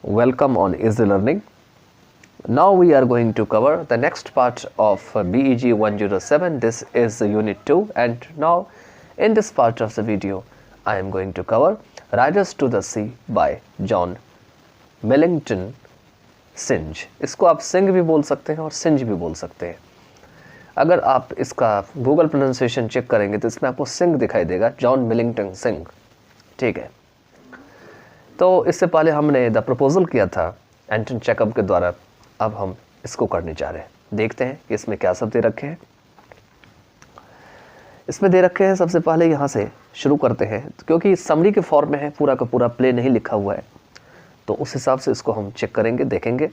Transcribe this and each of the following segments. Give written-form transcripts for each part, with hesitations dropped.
Welcome on Easy Learning. Now we are going to cover the next part of BEG 107. This is Unit 2, and now in this part of the video I am going to cover Riders to the Sea by John Millington Synge. इसको आप सिंग भी बोल सकते हैं और Synge भी बोल सकते हैं. अगर आप इसका गूगल प्रोनाउंसिएशन चेक करेंगे तो इसमें आपको सिंग दिखाई देगा, जॉन मिलिंगटन सिंग. ठीक है, तो इससे पहले हमने द प्रपोजल किया था एंटन चेकअप के द्वारा. अब हम इसको करने जा रहे हैं. देखते हैं कि इसमें क्या सब दे रखे हैं. इसमें दे रखे हैं, सबसे पहले यहाँ से शुरू करते हैं क्योंकि समरी के फॉर्म में है, पूरा का पूरा प्ले नहीं लिखा हुआ है, तो उस हिसाब से इसको हम चेक करेंगे, देखेंगे.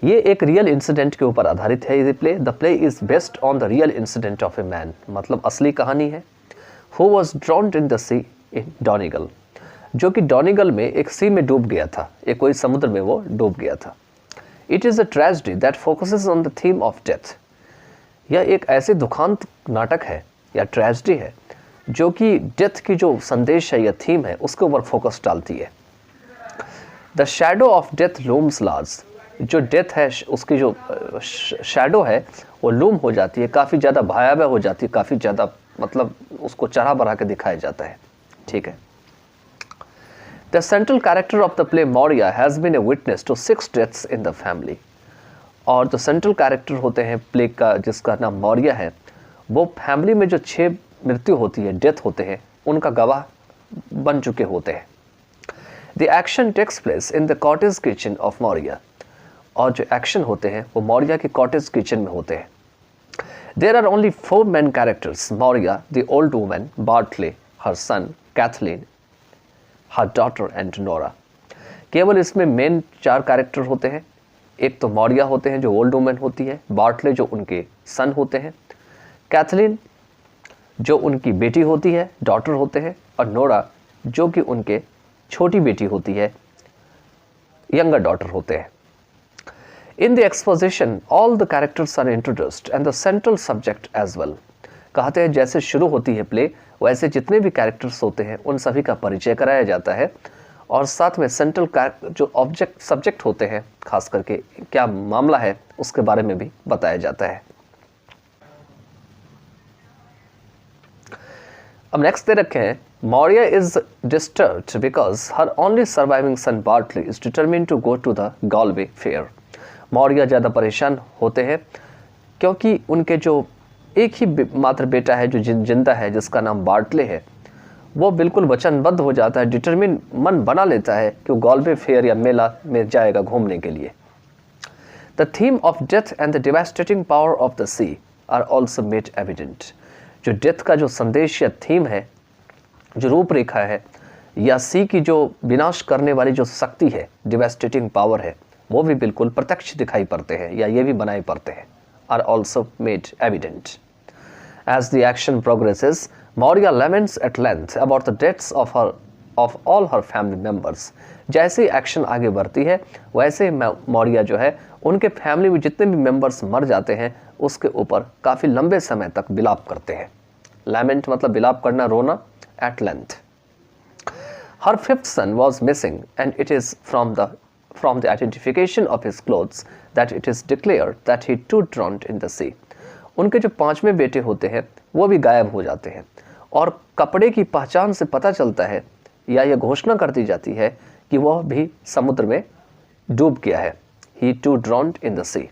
ये एक रियल इंसिडेंट के ऊपर आधारित है ये play. The play is based on the real incident of a man, मतलब असली कहानी है. Who was drowned in the sea in Donegal, जो कि डॉनिगल में एक सी में डूब गया था, एक कोई समुद्र में वो डूब गया था. It is a tragedy that focuses on the theme of death. यह एक ऐसे दुखांत नाटक है या ट्रेजेडी है जो कि डेथ की जो संदेश है या थीम है उसके ऊपर फोकस डालती है. The shadow of death looms large, जो डेथ है उसकी जो शैडो है वो लूम हो जाती है, काफ़ी ज़्यादा भयावह हो जाती है, काफ़ी ज़्यादा मतलब उसको चढ़ा बढ़ा के दिखाया जाता है. ठीक है. The central character of the play Maurya has been a witness to 6 deaths in the family. और जो सेंट्रल कैरेक्टर होते हैं प्ले का, जिसका नाम मौर्या है, वो फैमिली में जो 6 मृत्यु होती है, डेथ होते हैं, उनका गवाह बन चुके होते हैं. The action takes place in the cottage kitchen of Maurya. और जो एक्शन होते हैं वो मौर्या के कॉटेज किचन में होते हैं. There are only 4 main characters: Maurya, the old woman, Bartley, her son, Cathleen, her daughter and Nora. केवल इसमें मेन 4 कैरेक्टर होते हैं. एक तो मौर्या होते हैं जो ओल्ड वुमन होती है, बार्टले जो उनके सन होते हैं, कैथलीन जो उनकी बेटी होती है, डॉटर होते हैं, और नोरा जो कि उनके छोटी बेटी होती है, यंगर डॉटर होते हैं. In the exposition, all the characters are introduced and the central subject as well. कहते हैं जैसे शुरू होती है प्ले, वैसे जितने भी कैरेक्टर्स होते हैं उन सभी का परिचय कराया जाता है, और साथ में सेंट्रल जो ऑब्जेक्ट सब्जेक्ट होते हैं, खास करके क्या मामला है उसके बारे में भी बताया जाता है. अब नेक्स्ट दे रखे हैं, Maurya is disturbed because her only surviving son Bartley is determined to go to the Galway fair. Maurya ज़्यादा परेशान होते हैं क्योंकि उनके जो एक ही मात्र बेटा है जो जिंदा है, जिसका नाम बार्टले है, वो बिल्कुल वचनबद्ध हो जाता है, डिटरमिन मन बना लेता है कि वो गॉलवे फेयर या मेला में जाएगा घूमने के लिए. The theme of death and the devastating power of the sea are also made evident. जो डेथ का जो संदेश या थीम है, जो रूपरेखा है, या सी की जो विनाश करने वाली जो शक्ति है, डिवास्टेटिंग पावर है, वो भी बिल्कुल प्रत्यक्ष दिखाई पड़ते हैं या ये भी बनाए पड़ते हैं. Are also made evident. As the action progresses, Maurya laments at length about the deaths of all her family members. जैसे ही एक्शन आगे बढ़ती है वैसे मौर्या जो है उनके फैमिली में जितने भी मेम्बर्स मर जाते हैं उसके ऊपर काफ़ी लंबे समय तक विलाप करते हैं. लेमेंट मतलब विलाप करना, रोना. At length. Her 5th son was missing and it is from the identification of his clothes that it is declared that he too drowned in the sea. उनके जो 5वें बेटे होते हैं वो भी गायब हो जाते हैं, और कपड़े की पहचान से पता चलता है या यह घोषणा कर दी जाती है कि वह भी समुद्र में डूब गया है. He too drowned in the sea.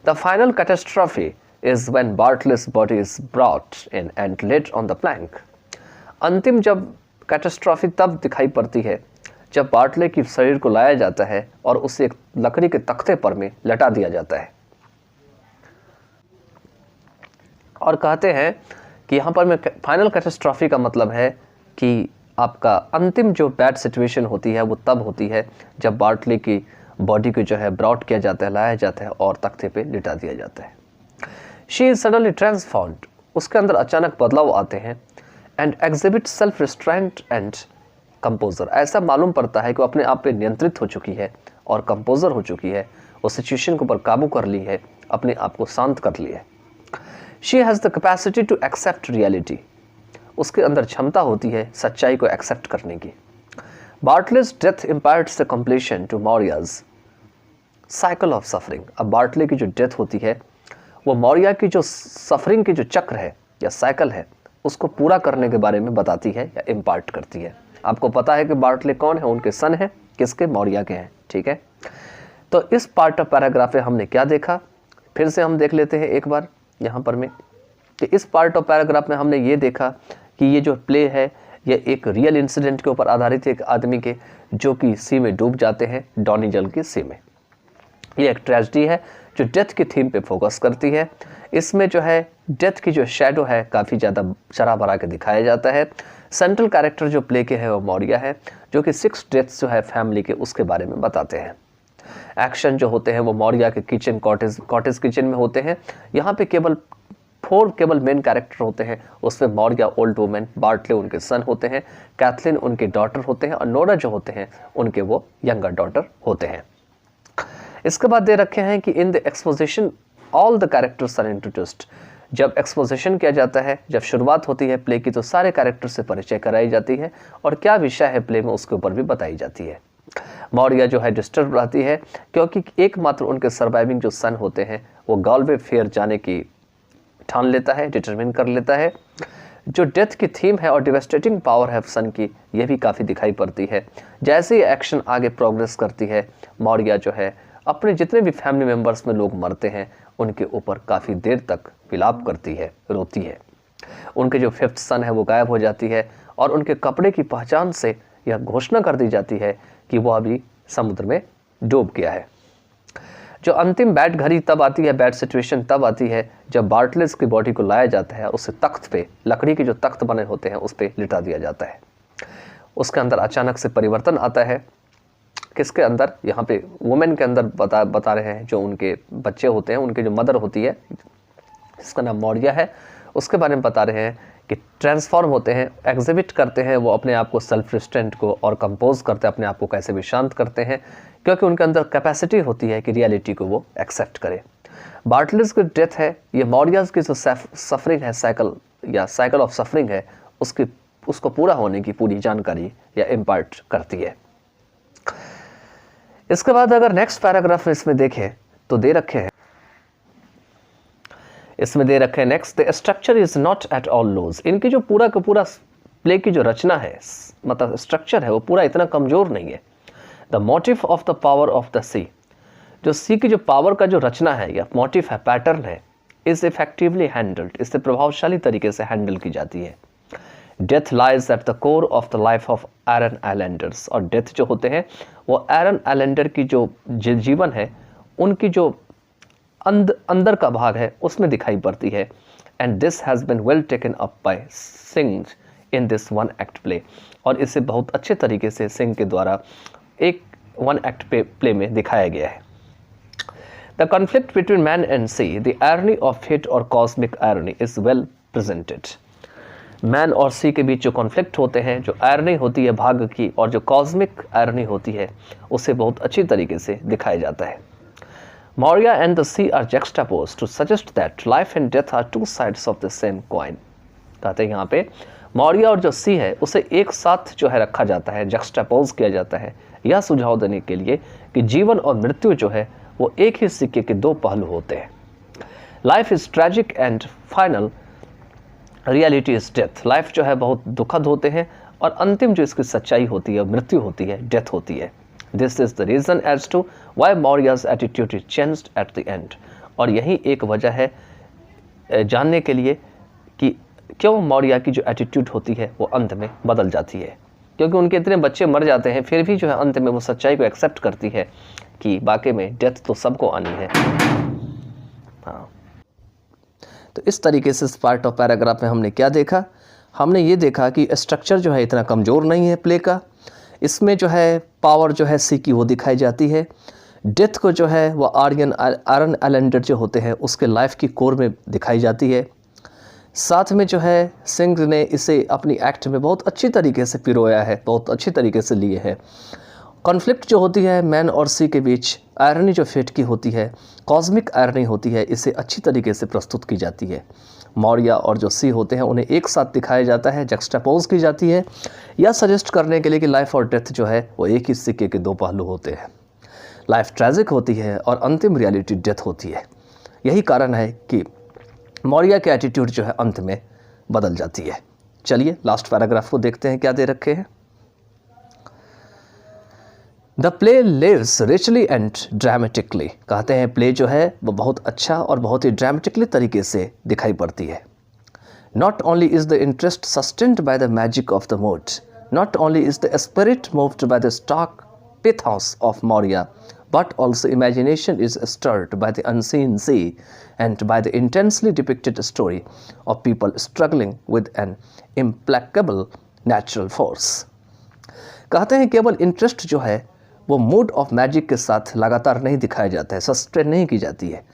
The final catastrophe is when Bartle's body is brought in and laid on the plank. अंतिम जब कैटास्ट्रॉफी तब दिखाई पड़ती है जब बार्टले की शरीर को लाया जाता है और उसे एक लकड़ी के तख्ते पर में लटा दिया जाता है. और कहते हैं कि यहाँ पर में फाइनल कैटास्ट्रॉफी का मतलब है कि आपका अंतिम जो बैड सिचुएशन होती है वो तब होती है जब बार्टले की बॉडी को जो है ब्रॉट किया जाता है, लाया जाता है और तख्ते पे लिटा दिया जाता है. She is suddenly transformed. उसके अंदर अचानक बदलाव आते हैं. And exhibit self restraint and composer. ऐसा मालूम पड़ता है कि वो अपने आप पे नियंत्रित हो चुकी है और कंपोजर हो चुकी है, वो सिचुएशन के ऊपर काबू कर ली है, अपने आप को शांत कर ली है. She has the capacity to accept reality. उसके अंदर क्षमता होती है सच्चाई को एक्सेप्ट करने की. Bartley's death imparts the completion to Maurya's cycle of suffering. अब बार्टले की जो डेथ होती है वो मौर्या की जो सफरिंग की जो चक्र है या साइकिल है उसको पूरा करने के बारे में बताती है या इम्पार्ट करती है। आपको पता है कि बार्टले कौन है, उनके सन है, किसके, मौर्या के हैं, ठीक है। तो इस पार्ट ऑफ पैराग्राफ में हमने क्या देखा, फिर से हम देख लेते हैं एक बार यहाँ पर में कि इस पार्ट ऑफ पैराग्राफ में हमने ये देखा कि ये जो प्ले है ये एक रियल इंसिडेंट के ऊपर आधारित है, एक आदमी के जो कि सी में डूब जाते हैं, डॉनिजल की सी में। ये एक ट्रेजेडी है जो डेथ की थीम पे फोकस करती है। इसमें जो है डेथ की जो शैडो है काफ़ी ज़्यादा चरा भरा के दिखाया जाता है। सेंट्रल कैरेक्टर जो प्ले के है वो मौर्या है, जो कि 6 डेथ्स जो है फैमिली के उसके बारे में बताते हैं। एक्शन जो होते हैं वो मौर्या के किचन, कॉटेज किचन में होते हैं। यहाँ पे केवल 4 मेन कैरेक्टर होते हैं। उसमें मौर्या ओल्ड वुमेन, बार्टले उनके सन होते हैं, कैथलीन उनके डॉटर होते हैं और नोरा जो होते हैं उनके वो यंगर डॉटर होते हैं। इसके बाद दे रखे हैं कि in the exposition all the characters are introduced. जब एक्सपोजिशन किया जाता है, जब शुरुआत होती है प्ले की, तो सारे कैरेक्टर से परिचय कराई जाती है और क्या विषय है प्ले में उसके ऊपर भी बताई जाती है। मौर्या जो है डिस्टर्ब रहती है क्योंकि एकमात्र उनके सर्वाइविंग जो सन होते हैं वो गॉलवे फेयर जाने की ठान लेता है, डिटरमिन कर लेता है। जो डेथ की थीम है और डिवेस्टेटिंग पावर है सन की, ये भी काफ़ी दिखाई पड़ती है। जैसे ही एक्शन आगे प्रोग्रेस करती है, मौर्या जो है अपने जितने भी फैमिली मेम्बर्स में लोग मरते हैं उनके ऊपर काफ़ी देर तक विलाप करती है, रोती है। उनके जो 5th सन है वो गायब हो जाती है और उनके कपड़े की पहचान से यह घोषणा कर दी जाती है कि वो अभी समुद्र में डूब गया है। जो अंतिम बैड घड़ी तब आती है, बैड सिचुएशन तब आती है जब बार्टलेस की बॉडी को लाया जाता है, उसे तख्त पे, लकड़ी के जो तख्त बने होते हैं उस पर लिटा दिया जाता है। उसके अंदर अचानक से परिवर्तन आता है। किसके अंदर? यहाँ पे वुमेन के अंदर बता रहे हैं, जो उनके बच्चे होते हैं, उनकी जो मदर होती है जिसका नाम मौर्या है, उसके बारे में बता रहे हैं कि ट्रांसफॉर्म होते हैं, एग्जिबिट करते हैं वो अपने आप को, सेल्फ रिस्ट्रेंट को, और कंपोज करते हैं अपने आप को, कैसे भी शांत करते हैं क्योंकि उनके अंदर कैपेसिटी होती है कि रियलिटी को वो एक्सेप्ट करे। बार्टलेस की डेथ है, ये मौर्याज की जो सफरिंग है, साइकिल ऑफ सफरिंग है, उसको पूरा होने की पूरी जानकारी या इम्पार्ट करती है। इसके बाद अगर नेक्स्ट पैराग्राफ में इसमें देखें तो दे रखे हैं, इसमें दे रखे हैं next, the structure is not at all loose. इनकी जो पूरा का पूरा प्ले की जो रचना है, मतलब स्ट्रक्चर है, वो पूरा इतना कमजोर नहीं है। The motive of the power of the sea, जो सी की जो पावर का जो रचना है या मोटिव है, पैटर्न है, इज इफेक्टिवली हैंडल्ड, इससे प्रभावशाली तरीके से हैंडल की जाती है। Death lies at the core of the life of Aran islanders, और डेथ जो होते हैं वो एरन आइलैंडर की जो जीवन है, उनकी जो अंदर का भाग है उसमें दिखाई पड़ती है। And this has been well taken up by Singh in this 1 act play, और इसे बहुत अच्छे तरीके से सिंह के द्वारा एक 1 एक्ट प्ले में दिखाया गया है। The conflict between man and sea, the irony of fate और cosmic irony is well presented. Man और सी के बीच जो कॉन्फ्लिक्ट होते हैं, जो आयरनी होती है भाग्य की और जो कॉस्मिक आयरनी होती है, उसे बहुत अच्छी तरीके से दिखाया जाता है। Maurya and the sea are juxtaposed to suggest that life and death are 2 sides of the same coin। कहते हैं यहाँ पे मौर्या और जो सी है उसे एक साथ जो है रखा जाता है, जक्सटापोज किया जाता है, यह सुझाव देने के लिए कि जीवन और मृत्यु जो है वो एक ही सिक्के के 2 पहलू होते हैं। Life is tragic and final, reality is death. Life जो है बहुत दुखद होते हैं और अंतिम जो इसकी सच्चाई होती है, मृत्यु होती है, डेथ होती है। This is the reason as to why Maurya's attitude is changed at the end, और यही एक वजह है जानने के लिए कि क्यों मौर्या की जो एटीट्यूड होती है वो अंत में बदल जाती है, क्योंकि उनके इतने बच्चे मर जाते हैं फिर भी जो है अंत में वो सच्चाई को एक्सेप्ट करती है कि वाकई में डेथ तो सबको आनी है। हाँ, तो इस तरीके से इस पार्ट ऑफ पैराग्राफ में हमने क्या देखा? हमने ये देखा कि स्ट्रक्चर जो है इतना कमज़ोर नहीं है प्ले का। इसमें जो है पावर जो है सी की वो दिखाई जाती है। डेथ को जो है वो आयरन आइलैंडर जो होते हैं उसके लाइफ की कोर में दिखाई जाती है। साथ में जो है सिंह ने इसे अपनी एक्ट में बहुत अच्छी तरीके से पिरोया है, बहुत अच्छी तरीके से लिए है। कॉन्फ्लिक्ट जो होती है मैन और सी के बीच, आयरनी जो फेट की होती है, कॉस्मिक आयरनी होती है, इसे अच्छी तरीके से प्रस्तुत की जाती है। मौर्य और जो सी होते हैं उन्हें एक साथ दिखाया जाता है, जक्सटापोज की जाती है, या सजेस्ट करने के लिए कि लाइफ और डेथ जो है वो एक ही सिक्के के दो पहलू होते हैं। लाइफ ट्रैजिक होती है और अंतिम रियलिटी डेथ होती है। यही कारण है कि मौर्य के एटीट्यूड जो है अंत में बदल जाती है। चलिए लास्ट पैराग्राफ को देखते हैं क्या दे रखे हैं। The play lives richly and dramatically, कहते हैं प्ले जो है वो बहुत अच्छा और बहुत ही ड्रामेटिकली तरीके से दिखाई पड़ती है। Not only is the interest sustained by the magic of the mood, not only is the spirit moved by the stark pathos of Maurya, but also imagination is stirred by the unseen sea and by the intensely depicted story of people struggling with an implacable natural force. कहते हैं केवल interest जो है वो mood off magic के साथ लगातार नहीं दिखाया जाता है, सस्टेन नहीं की जाती है।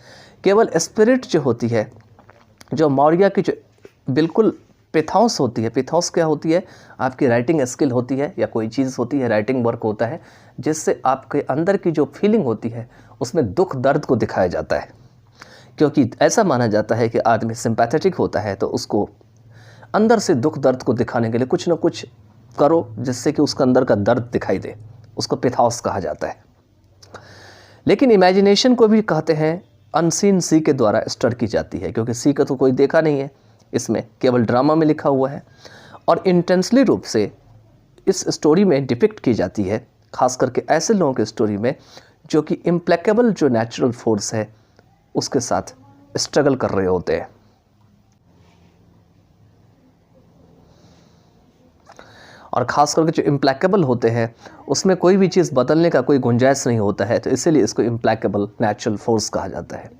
केवल स्पिरिट जो होती है, जो मौर्य की जो बिल्कुल पेथॉस होती है, पेथॉस क्या होती है, आपकी राइटिंग स्किल होती है या कोई चीज़ होती है, राइटिंग वर्क होता है जिससे आपके अंदर की जो फीलिंग होती है उसमें दुख दर्द को दिखाया जाता है। क्योंकि ऐसा माना जाता है कि आदमी सिंपैथेटिक होता है तो उसको अंदर से दुख दर्द को दिखाने के लिए कुछ ना कुछ करो जिससे कि उसका अंदर का दर्द दिखाई दे, उसको पेथॉस कहा जाता है। लेकिन इमेजिनेशन को भी कहते हैं अनसीन सी के द्वारा स्टर की जाती है, क्योंकि सी का तो कोई देखा नहीं है, इसमें केवल ड्रामा में लिखा हुआ है और इंटेंसली रूप से इस स्टोरी में डिपिक्ट की जाती है, खास करके ऐसे लोगों की स्टोरी में जो कि इम्प्लेकेबल जो नेचुरल फोर्स है उसके साथ स्ट्रगल कर रहे होते हैं। और ख़ास करके जो इम्प्लेकेबल होते हैं उसमें कोई भी चीज़ बदलने का कोई गुंजाइश नहीं होता है, तो इसीलिए इसको इम्प्लेकेबल नेचुरल फोर्स कहा जाता है।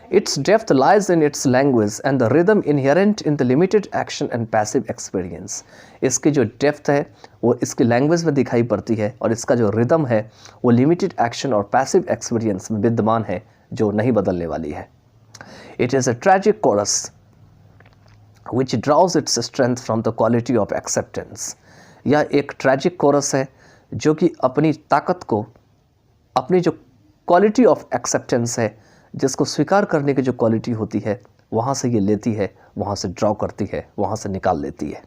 Its depth lies in its language and the rhythm inherent in the limited action and passive experience. इसकी जो डेप्थ है वो इसकी लैंग्वेज में दिखाई पड़ती है और इसका जो रिदम है वो लिमिटेड एक्शन और पैसिव एक्सपीरियंस में विद्यमान है जो नहीं बदलने वाली है। It is a tragic chorus which draws its strength from the quality of acceptance. यह एक ट्रैजिक कोरस है जो कि अपनी ताकत को, अपनी जो क्वालिटी ऑफ एक्सेप्टेंस है, जिसको स्वीकार करने की जो क्वालिटी होती है वहाँ से ये लेती है, वहाँ से ड्रॉ करती है, वहाँ से निकाल लेती है।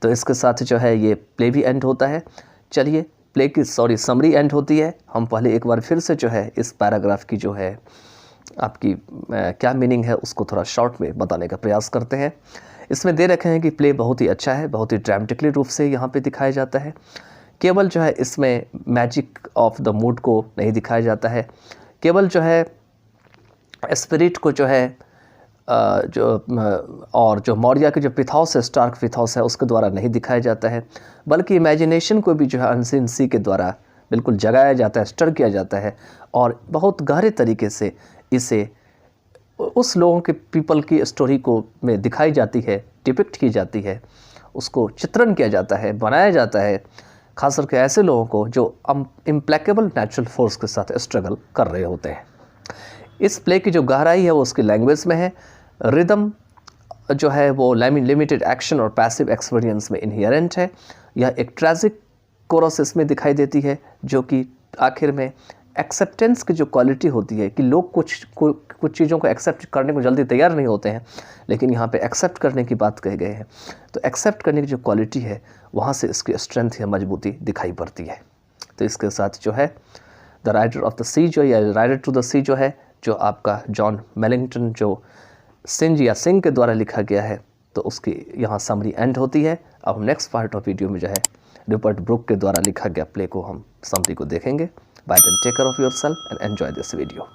तो इसके साथ जो है ये प्ले भी एंड होता है। चलिए प्ले की समरी एंड होती है। हम पहले एक बार फिर से जो है इस पैराग्राफ की जो है आपकी क्या मीनिंग है उसको थोड़ा शॉर्ट में बताने का प्रयास करते हैं। इसमें दे रखे हैं कि प्ले बहुत ही अच्छा है, बहुत ही ड्रामेटिकली रूप से यहाँ पे दिखाया जाता है। केवल जो है इसमें मैजिक ऑफ द मूड को नहीं दिखाया जाता है, केवल जो है स्पिरिट को जो है और जो मौर्य के जो पिथॉस है, स्टार्क पिथॉस है, उसके द्वारा नहीं दिखाया जाता है, बल्कि इमेजिनेशन को भी जो है अनसीन सी के द्वारा बिल्कुल जगाया जाता है, स्टर किया जाता है और बहुत गहरे तरीके से इसे उस लोगों के पीपल की स्टोरी को में दिखाई जाती है, डिपिक्ट की जाती है, उसको चित्रण किया जाता है, बनाया जाता है, खास करके ऐसे लोगों को जो इम्प्लेकेबल नेचुरल फोर्स के साथ स्ट्रगल कर रहे होते हैं। इस प्ले की जो गहराई है वो उसकी लैंग्वेज में है, रिदम जो है वो लिमिटेड एक्शन और पैसिव एक्सपीरियंस में इनहेरेंट है। यह एक ट्रैजिक कोरस इसमें दिखाई देती है जो कि आखिर में एक्सेप्टेंस की जो क्वालिटी होती है कि लोग कुछ चीज़ों को एक्सेप्ट करने को जल्दी तैयार नहीं होते हैं, लेकिन यहाँ पे एक्सेप्ट करने की बात कही गई है। तो एक्सेप्ट करने की जो क्वालिटी है वहाँ से इसकी स्ट्रेंथ या मजबूती दिखाई पड़ती है। तो इसके साथ जो है the rider of the sea जो या राइडर टू द सी जो है, जो आपका जॉन मेलिंगटन जो सिंह के द्वारा लिखा गया है, तो उसकी यहाँ समरी एंड होती है। अब हम नेक्स्ट पार्ट ऑफ वीडियो में जो है रूपर्ट ब्रूक के द्वारा लिखा गया प्ले को हम समरी को देखेंगे। Bye then take care of yourself and enjoy this video.